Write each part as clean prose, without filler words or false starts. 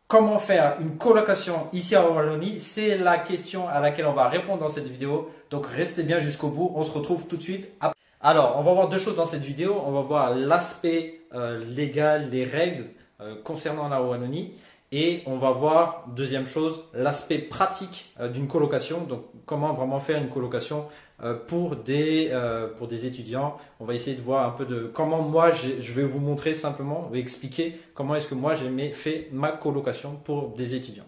Comment faire une colocation ici en Wallonie? C'est la question à laquelle on va répondre dans cette vidéo. Donc restez bien jusqu'au bout. On se retrouve tout de suite après. Alors, on va voir deux choses dans cette vidéo. On va voir l'aspect légal, les règles concernant la Wallonie. Et on va voir, deuxième chose, l'aspect pratique d'une colocation. Donc, comment vraiment faire une colocation pour des étudiants. On va essayer de voir un peu de comment moi, je vais vous montrer simplement, vous expliquer comment est-ce que moi j'ai fait ma colocation pour des étudiants.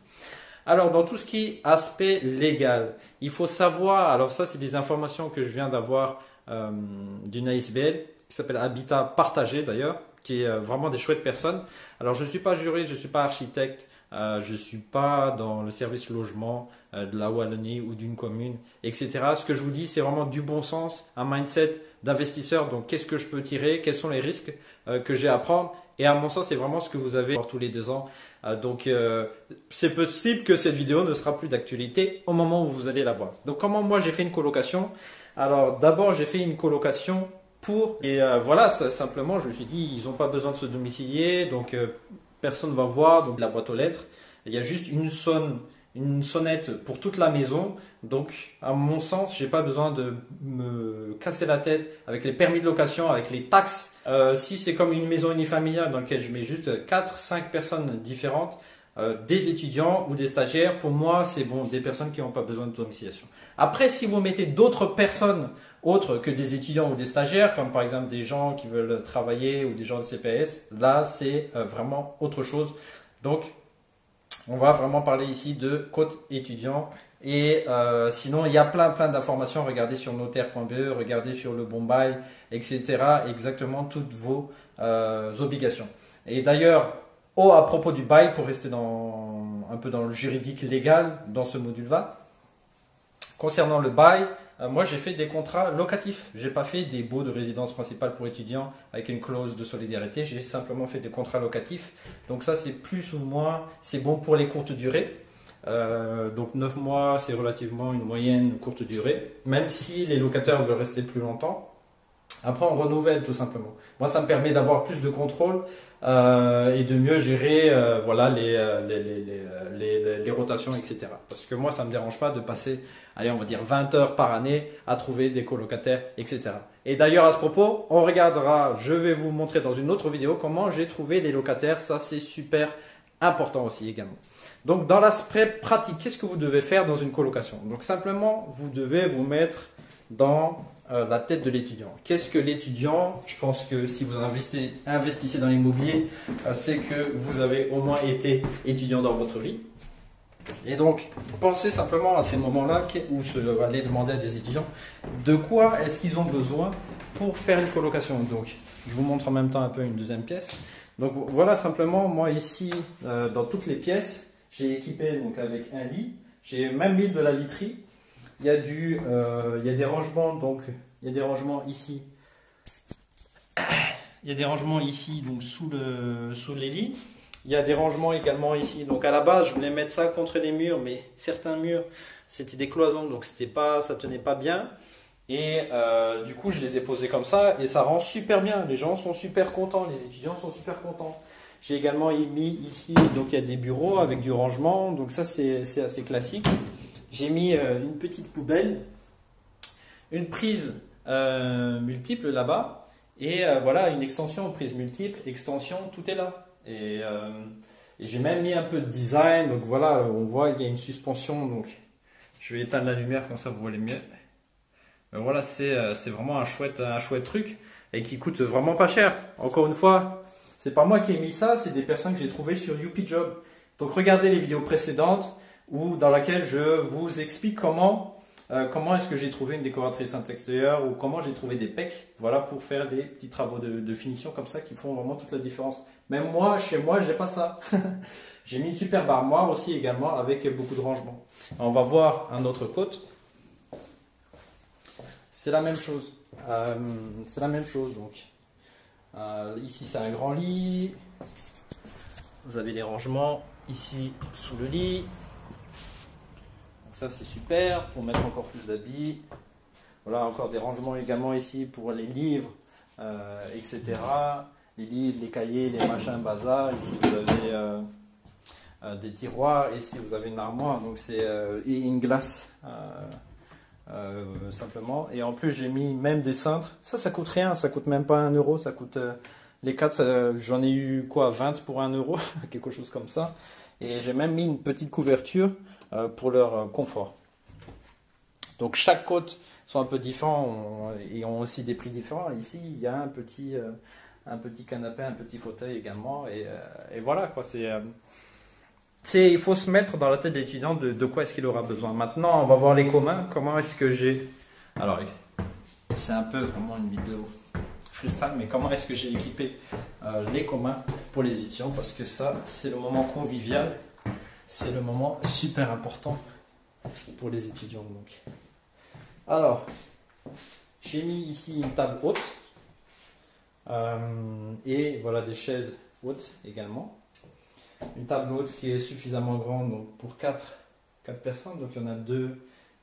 Alors, dans tout ce qui est aspect légal, il faut savoir, alors ça c'est des informations que je viens d'avoir d'une ASBL qui s'appelle Habitat Partagé d'ailleurs, qui est vraiment des chouettes personnes. Alors, je ne suis pas juriste, je ne suis pas architecte, je ne suis pas dans le service logement de la Wallonie ou d'une commune, etc. Ce que je vous dis, c'est vraiment du bon sens, un mindset d'investisseur. Donc, qu'est-ce que je peux tirer? Quels sont les risques que j'ai à prendre? Et à mon sens, c'est vraiment ce que vous avez tous les 2 ans. Donc, c'est possible que cette vidéo ne sera plus d'actualité au moment où vous allez la voir. Donc, comment moi j'ai fait une colocation? Alors, d'abord, j'ai fait une colocation voilà, simplement, je me suis dit, ils n'ont pas besoin de se domicilier, donc personne ne va voir donc la boîte aux lettres. Il y a juste une sonnette pour toute la maison. Donc, à mon sens, j'ai pas besoin de me casser la tête avec les permis de location, avec les taxes. Si c'est comme une maison unifamiliale dans laquelle je mets juste 4-5 personnes différentes, des étudiants ou des stagiaires, pour moi, c'est bon, des personnes qui n'ont pas besoin de domiciliation. Après, si vous mettez d'autres personnes autres que des étudiants ou des stagiaires, comme par exemple des gens qui veulent travailler ou des gens de CPS, là, c'est vraiment autre chose. Donc, on va vraiment parler ici de code étudiant. Et sinon, il y a plein d'informations. Regardez sur notaire.be, regardez sur le bon bail, etc. Exactement toutes vos obligations. Et d'ailleurs, à propos du bail, pour rester un peu dans le juridique légal, dans ce module-là, concernant le bail, moi j'ai fait des contrats locatifs. Je n'ai pas fait des baux de résidence principale pour étudiants avec une clause de solidarité. J'ai simplement fait des contrats locatifs. Donc ça c'est plus ou moins, c'est bon pour les courtes durées. Donc 9 mois c'est relativement une moyenne courte durée. Même si les locataires veulent rester plus longtemps. Après, on renouvelle tout simplement. Moi, ça me permet d'avoir plus de contrôle et de mieux gérer voilà, les rotations, etc. Parce que moi, ça ne me dérange pas de passer, allez, on va dire 20 heures par année à trouver des colocataires, etc. Et d'ailleurs, à ce propos, on regardera, je vais vous montrer dans une autre vidéo comment j'ai trouvé les locataires. Ça, c'est super important aussi également. Donc, dans l'aspect pratique, qu'est-ce que vous devez faire dans une colocation? Donc, simplement, vous devez vous mettre dans la tête de l'étudiant. Qu'est-ce que l'étudiant? Je pense que si vous investissez dans l'immobilier, c'est que vous avez au moins été étudiant dans votre vie. Et donc, pensez simplement à ces moments-là où aller demander à des étudiants de quoi est-ce qu'ils ont besoin pour faire une colocation. Donc, je vous montre en même temps un peu une deuxième pièce. Donc, voilà simplement, moi ici, dans toutes les pièces, j'ai équipé donc, avec un lit. J'ai même mis de la literie. Il y a des rangements, donc il y a des rangements ici. Il y a des rangements ici, donc sous les lits. Il y a des rangements également ici. Donc à la base, je voulais mettre ça contre les murs, mais certains murs, c'était des cloisons, donc ça tenait pas bien. Et du coup, je les ai posés comme ça et ça rend super bien. Les gens sont super contents, les étudiants sont super contents. J'ai également mis ici, donc il y a des bureaux avec du rangement, donc ça c'est assez classique. J'ai mis une petite poubelle, une prise multiple là-bas et voilà une extension, prise multiple, extension, tout est là. Et j'ai même mis un peu de design, donc voilà, on voit qu'il y a une suspension, donc je vais éteindre la lumière comme ça vous voyez mieux. Voilà, c'est vraiment un chouette truc et qui coûte vraiment pas cher. Encore une fois, c'est pas moi qui ai mis ça, c'est des personnes que j'ai trouvées sur YouPiJob. Donc regardez les vidéos précédentes dans laquelle je vous explique comment est-ce que j'ai trouvé une décoratrice intérieure ou comment j'ai trouvé des pecs, voilà, pour faire des petits travaux de finition comme ça qui font vraiment toute la différence. Même moi, chez moi, j'ai pas ça. J'ai mis une superbe armoire aussi également avec beaucoup de rangements. On va voir un autre côté. C'est la même chose. Donc. Ici, c'est un grand lit. Vous avez les rangements ici sous le lit. Ça c'est super pour mettre encore plus d'habits. Voilà, encore des rangements également ici pour les livres, etc. Les livres, les cahiers, les machins, bazar. Ici vous avez des tiroirs. Ici, vous avez une armoire, donc c'est et une glace. Simplement, et en plus j'ai mis même des cintres, ça coûte rien, ça coûte même pas 1 euro, ça coûte les 4, j'en ai eu quoi, 20 pour 1 euro, quelque chose comme ça, et j'ai même mis une petite couverture pour leur confort. Donc chaque côte sont un peu différents et ont aussi des prix différents. Ici il y a un petit canapé, un petit fauteuil également, et voilà quoi, il faut se mettre dans la tête de l'étudiant de quoi est-ce qu'il aura besoin. Maintenant, on va voir les communs. Comment est-ce que j'ai... Alors, c'est un peu vraiment une vidéo freestyle, mais comment est-ce que j'ai équipé les communs pour les étudiants? Parce que ça, c'est le moment convivial. C'est le moment super important pour les étudiants. Donc. Alors, j'ai mis ici une table haute. Et voilà des chaises hautes également. Une table haute qui est suffisamment grande donc pour 4 personnes, donc il y en a 2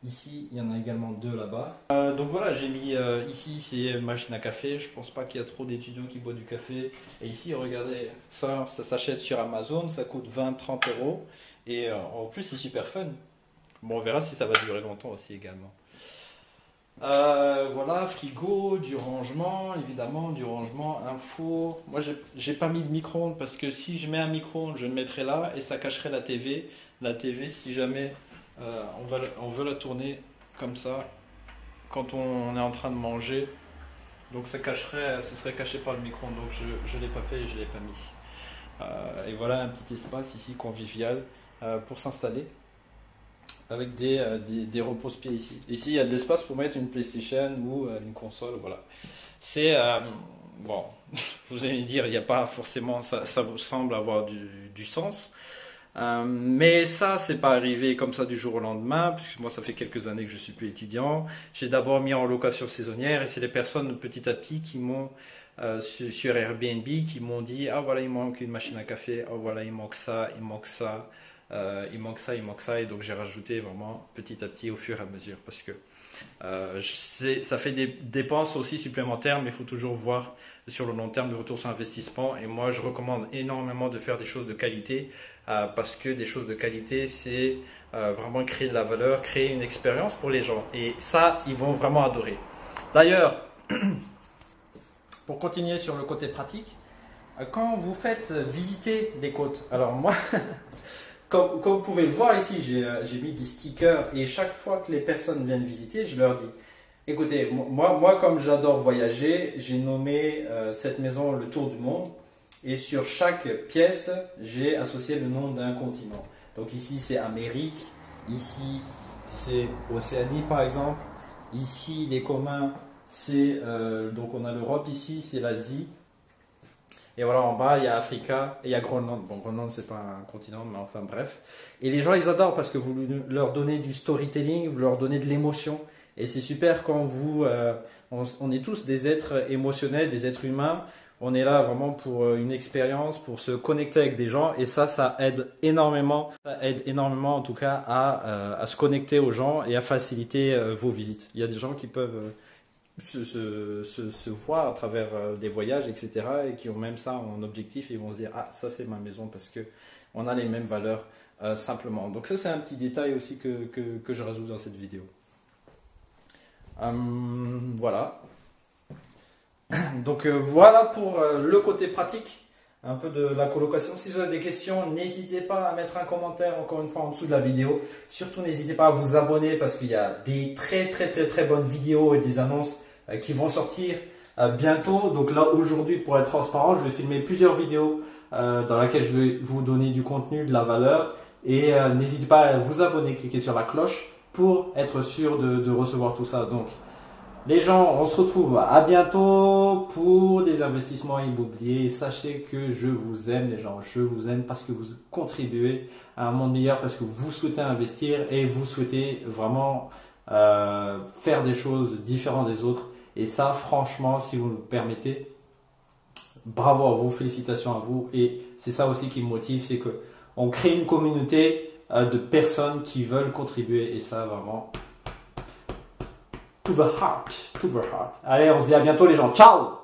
ici, il y en a également 2 là-bas. Donc voilà, j'ai mis ici, c'est machine à café, je pense pas qu'il y a trop d'étudiants qui boivent du café. Et ici, regardez, ça s'achète sur Amazon, ça coûte 20-30 euros, et en plus c'est super fun. Bon, on verra si ça va durer longtemps aussi également. Voilà, frigo, du rangement, évidemment, du rangement, un four. Moi, j'ai pas mis de micro-ondes parce que si je mets un micro-ondes, je le mettrai là et ça cacherait la TV. La TV, si jamais on veut la tourner comme ça, quand on est en train de manger, donc ça serait caché par le micro-ondes. Donc je l'ai pas fait et je l'ai pas mis. Et voilà un petit espace ici convivial pour s'installer. Avec des repose-pieds ici. Ici, il y a de l'espace pour mettre une PlayStation ou une console, voilà. C'est, bon, vous allez me dire, il n'y a pas forcément, ça vous semble avoir du sens. Mais ça, c'est pas arrivé comme ça du jour au lendemain, puisque moi, ça fait quelques années que je suis plus étudiant. J'ai d'abord mis en location saisonnière, et c'est les personnes, petit à petit, qui m'ont, sur Airbnb, qui m'ont dit, ah voilà, il manque une machine à café, ah voilà, il manque ça, il manque ça. Il manque ça, et donc j'ai rajouté vraiment petit à petit au fur et à mesure parce que ça fait des dépenses aussi supplémentaires, mais il faut toujours voir sur le long terme le retour sur investissement. Et moi, je recommande énormément de faire des choses de qualité parce que des choses de qualité, c'est vraiment créer de la valeur, créer une expérience pour les gens, et ça, ils vont vraiment adorer. D'ailleurs, pour continuer sur le côté pratique, quand vous faites visiter des côtes, alors moi comme vous pouvez le voir ici, j'ai mis des stickers, et chaque fois que les personnes viennent visiter, je leur dis, écoutez, moi comme j'adore voyager, j'ai nommé cette maison le tour du monde, et sur chaque pièce, j'ai associé le nom d'un continent. Donc ici c'est Amérique, ici c'est Océanie par exemple, ici les communs, c'est donc on a l'Europe, ici c'est l'Asie. Et voilà, en bas, il y a Africa et il y a Groenland. Bon, Groenland, c'est pas un continent, mais enfin bref. Et les gens, ils adorent parce que vous leur donnez du storytelling, vous leur donnez de l'émotion. Et c'est super quand on est tous des êtres émotionnels, des êtres humains. On est là vraiment pour une expérience, pour se connecter avec des gens. Et ça aide énormément. Ça aide énormément, en tout cas, à se connecter aux gens et à faciliter vos visites. Il y a des gens qui peuvent se voient à travers des voyages, etc. et qui ont même ça en objectif, et ils vont se dire, ah, ça c'est ma maison parce que on a les mêmes valeurs simplement. Donc ça, c'est un petit détail aussi que je rajoute dans cette vidéo. Voilà. Donc voilà pour le côté pratique un peu de la colocation. Si vous avez des questions, n'hésitez pas à mettre un commentaire encore une fois en dessous de la vidéo. Surtout n'hésitez pas à vous abonner parce qu'il y a des très bonnes vidéos et des annonces qui vont sortir bientôt. Donc là aujourd'hui, pour être transparent, je vais filmer plusieurs vidéos dans lesquelles je vais vous donner du contenu, de la valeur, et n'hésitez pas à vous abonner, cliquer sur la cloche pour être sûr de recevoir tout ça. Donc les gens, on se retrouve à bientôt pour des investissements immobiliers. Sachez que je vous aime les gens, je vous aime parce que vous contribuez à un monde meilleur, parce que vous souhaitez investir et vous souhaitez vraiment faire des choses différentes des autres. Et ça, franchement, si vous me permettez, bravo à vous, félicitations à vous. Et c'est ça aussi qui me motive, c'est qu'on crée une communauté de personnes qui veulent contribuer, et ça vraiment... to the heart. Allez, on se dit à bientôt les gens. Ciao!